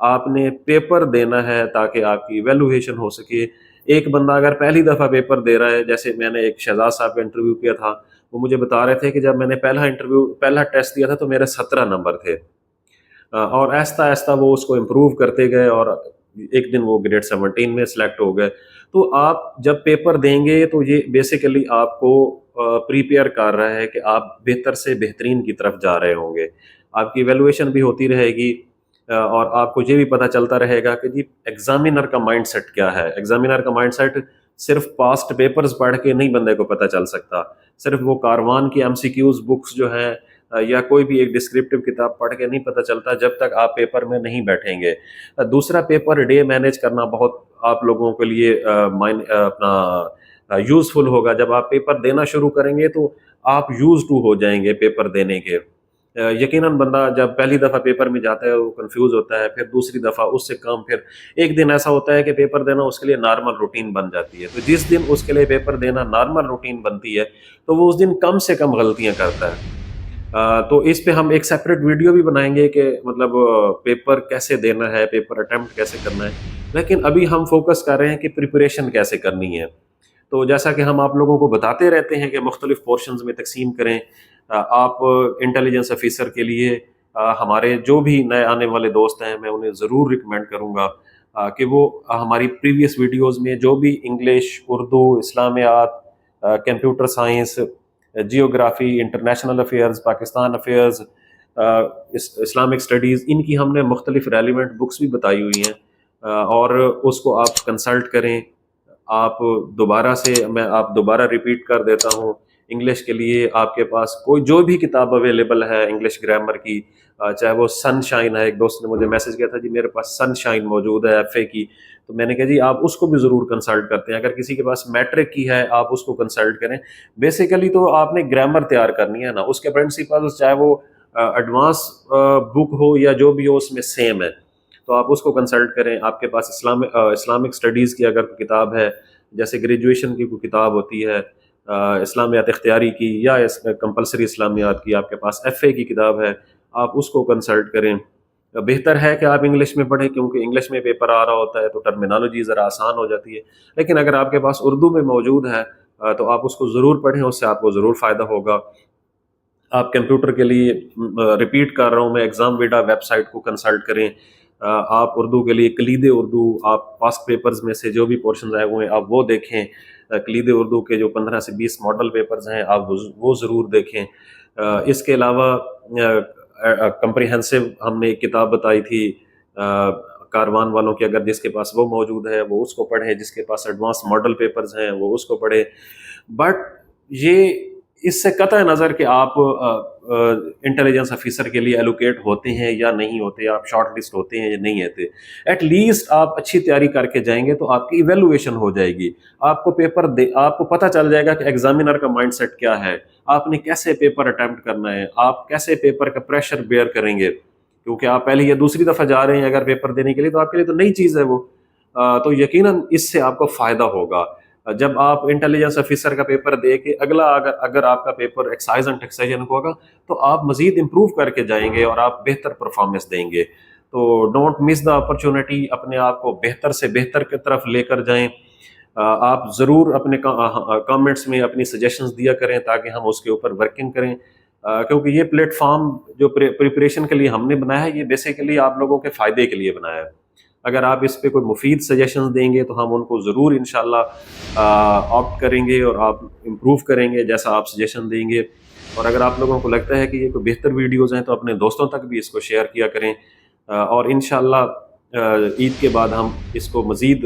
آپ نے پیپر دینا ہے تاکہ آپ کی ایویلویشن ہو سکے. ایک بندہ اگر پہلی دفعہ پیپر دے رہا ہے، جیسے میں نے ایک شہزاد صاحب کا انٹرویو کیا تھا، وہ مجھے بتا رہے تھے کہ جب میں نے پہلا ٹیسٹ دیا تھا تو میرے 17 نمبر تھے، اور آہستہ آہستہ وہ اس کو امپروو کرتے گئے اور ایک دن وہ گریڈ 17 میں سلیکٹ ہو گئے. تو آپ جب پیپر دیں گے تو یہ بیسیکلی آپ کو پریپیئر کر رہا ہے کہ آپ بہتر سے بہترین کی طرف جا رہے ہوں گے. آپ کی ایویلویشن بھی ہوتی رہے گی، اور آپ کو یہ بھی پتہ چلتا رہے گا کہ جی ایگزامینر کا مائنڈ سیٹ کیا ہے. ایگزامینر کا مائنڈ سیٹ صرف پاسٹ پیپرز پڑھ کے نہیں بندے کو پتہ چل سکتا. صرف وہ کاروان کی ایم سی کیوز بکس جو ہیں یا کوئی بھی ایک ڈسکرپٹیو کتاب پڑھ کے نہیں پتہ چلتا جب تک آپ پیپر میں نہیں بیٹھیں گے. دوسرا، پیپر ڈے مینیج کرنا بہت آپ لوگوں کے لیے اپنا یوزفل ہوگا. جب آپ پیپر دینا شروع کریں گے تو آپ یوز ٹو ہو جائیں گے پیپر دینے کے. یقیناً بندہ جب پہلی دفعہ پیپر میں جاتا ہے وہ کنفیوز ہوتا ہے، پھر دوسری دفعہ اس سے کم، پھر ایک دن ایسا ہوتا ہے کہ پیپر دینا اس کے لیے نارمل روٹین بن جاتی ہے. تو جس دن اس کے لیے پیپر دینا نارمل روٹین بنتی ہے تو وہ اس دن کم سے کم غلطیاں کرتا ہے. تو اس پہ ہم ایک سیپریٹ ویڈیو بھی بنائیں گے کہ مطلب پیپر کیسے دینا ہے، پیپر اٹیمپٹ کیسے کرنا ہے. لیکن ابھی ہم فوکس کر رہے ہیں کہ پریپریشن کیسے کرنی ہے. تو جیسا کہ ہم آپ لوگوں کو بتاتے رہتے ہیں کہ مختلف پورشنز میں تقسیم کریں. آپ انٹیلیجنس آفیسر کے لیے ہمارے جو بھی نئے آنے والے دوست ہیں میں انہیں ضرور ریکمینڈ کروں گا کہ وہ ہماری پریویس ویڈیوز میں جو بھی انگلش، اردو، اسلامیات، computer science, geography, international affairs, Pakistan affairs, Islamic studies, ان کی ہم نے مختلف ریلیونٹ بکس بھی بتائی ہوئی ہیں، اور اس کو آپ کنسلٹ کریں. آپ دوبارہ ریپیٹ کر دیتا ہوں، انگلش کے لیے آپ کے پاس کوئی جو بھی کتاب اویلیبل ہے انگلش گرامر کی، چاہے وہ سن شائن ہے. ایک دوست نے مجھے میسج کیا تھا جی میرے پاس سن شائن موجود ہے ایف اے کی، تو میں نے کہا جی آپ اس کو بھی ضرور کنسلٹ کرتے ہیں. اگر کسی کے پاس میٹرک کی ہے آپ اس کو کنسلٹ کریں. بیسیکلی تو آپ نے گرامر تیار کرنی ہے نا، اس کے پرنسپلز چاہے وہ ایڈوانس بک ہو یا جو بھی ہو اس میں سیم ہے، تو آپ اس کو کنسلٹ کریں. آپ کے پاس اسلامک اسٹڈیز کی اگر کتاب ہے، جیسے گریجویشن کی کوئی کتاب ہوتی ہے اسلامیات اختیاری کی یا کمپلسری اسلامیات کی، آپ کے پاس ایف اے کی کتاب ہے، آپ اس کو کنسلٹ کریں. بہتر ہے کہ آپ انگلش میں پڑھیں کیونکہ انگلش میں پیپر آ رہا ہوتا ہے تو ٹرمینالوجی ذرا آسان ہو جاتی ہے. لیکن اگر آپ کے پاس اردو میں موجود ہے تو آپ اس کو ضرور پڑھیں، اس سے آپ کو ضرور فائدہ ہوگا. آپ کمپیوٹر کے لیے ریپیٹ کر رہا ہوں میں، ایگزام ویڈا ویب سائٹ کو کنسلٹ کریں. آپ اردو کے لیے کلید اردو، آپ پاسٹ پیپرز میں سے جو بھی پورشنز آئے ہوئے ہیں آپ وہ دیکھیں. کلید اردو کے جو 15 سے 20 ماڈل پیپرز ہیں آپ وہ ضرور دیکھیں. اس کے علاوہ کمپریہنسو ہم نے ایک کتاب بتائی تھی کاروان والوں کی، اگر جس کے پاس وہ موجود ہے وہ اس کو پڑھے، جس کے پاس ایڈوانس ماڈل پیپرز ہیں وہ اس کو پڑھے. بٹ یہ اس سے قطع نظر کہ آپ انٹیلیجنس آفیسر کے لیے ایلوکیٹ ہوتے ہیں یا نہیں ہوتے، آپ شارٹ لسٹ ہوتے ہیں یا نہیں ہوتے، ایٹ لیسٹ آپ اچھی تیاری کر کے جائیں گے تو آپ کی ایویلویشن ہو جائے گی. آپ کو آپ کو پتہ چل جائے گا کہ ایگزامینر کا مائنڈ سیٹ کیا ہے، آپ نے کیسے پیپر اٹیمپٹ کرنا ہے، آپ کیسے پیپر کا پریشر بیئر کریں گے. کیونکہ آپ پہلی یا دوسری دفعہ جا رہے ہیں اگر پیپر دینے کے لیے تو آپ کے لیے تو نئی چیز ہے وہ، تو یقیناً اس سے آپ کو فائدہ ہوگا. جب آپ انٹیلیجنس آفیسر کا پیپر دے کے اگلا اگر آپ کا پیپر ایکسائز اینڈ ٹیکسیشن ہوگا تو آپ مزید امپروو کر کے جائیں گے اور آپ بہتر پرفارمنس دیں گے. تو ڈونٹ مس دا اپرچونٹی، اپنے آپ کو بہتر سے بہتر کی طرف لے کر جائیں. آپ ضرور اپنے کامنٹس میں اپنی سجیشنز دیا کریں تاکہ ہم اس کے اوپر ورکنگ کریں، کیونکہ یہ پلیٹ فارم جو پریپریشن کے لیے ہم نے بنایا ہے یہ بیسیکلی آپ لوگوں کے فائدے کے لیے بنایا ہے. اگر آپ اس پہ کوئی مفید سجیشنز دیں گے تو ہم ان کو ضرور انشاءاللہ آپٹ کریں گے اور آپ امپروو کریں گے جیسا آپ سجیشن دیں گے. اور اگر آپ لوگوں کو لگتا ہے کہ یہ کوئی بہتر ویڈیوز ہیں تو اپنے دوستوں تک بھی اس کو شیئر کیا کریں، اور انشاءاللہ عید کے بعد ہم اس کو مزید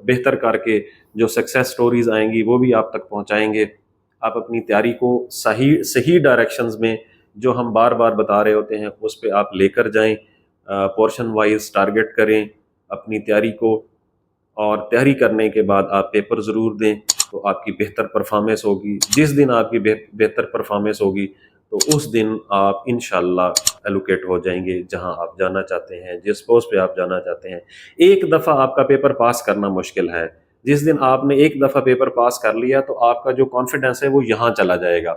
بہتر کر کے جو سکسیس سٹوریز آئیں گی وہ بھی آپ تک پہنچائیں گے. آپ اپنی تیاری کو صحیح ڈائریکشنز میں جو ہم بار بار بتا رہے ہوتے ہیں اس پہ آپ لے کر جائیں. پورشن وائز ٹارگٹ کریں اپنی تیاری کو، اور تیاری کرنے کے بعد آپ پیپر ضرور دیں تو آپ کی بہتر پرفارمنس ہوگی. جس دن آپ کی بہتر پرفارمنس ہوگی تو اس دن آپ انشاءاللہ ایلوکیٹ ہو جائیں گے جہاں آپ جانا چاہتے ہیں، جس پوسٹ پہ آپ جانا چاہتے ہیں. ایک دفعہ آپ کا پیپر پاس کرنا مشکل ہے، جس دن آپ نے ایک دفعہ پیپر پاس کر لیا تو آپ کا جو کانفیڈنس ہے وہ یہاں چلا جائے گا.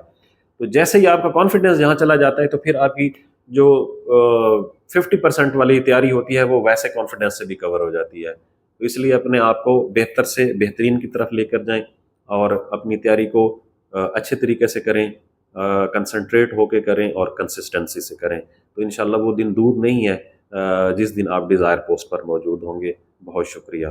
تو جیسے ہی آپ کا کانفیڈنس یہاں چلا جاتا ہے تو پھر آپ کی جو 50% والی تیاری ہوتی ہے وہ ویسے کانفیڈنس سے بھی کور ہو جاتی ہے. تو اس لیے اپنے آپ کو بہتر سے بہترین کی طرف لے کر جائیں اور اپنی تیاری کو اچھے طریقے سے کریں، کنسنٹریٹ ہو کے کریں اور کنسسٹنسی سے کریں. تو انشاءاللہ وہ دن دور نہیں ہے جس دن آپ ڈیزائر پوسٹ پر موجود ہوں گے. بہت شکریہ.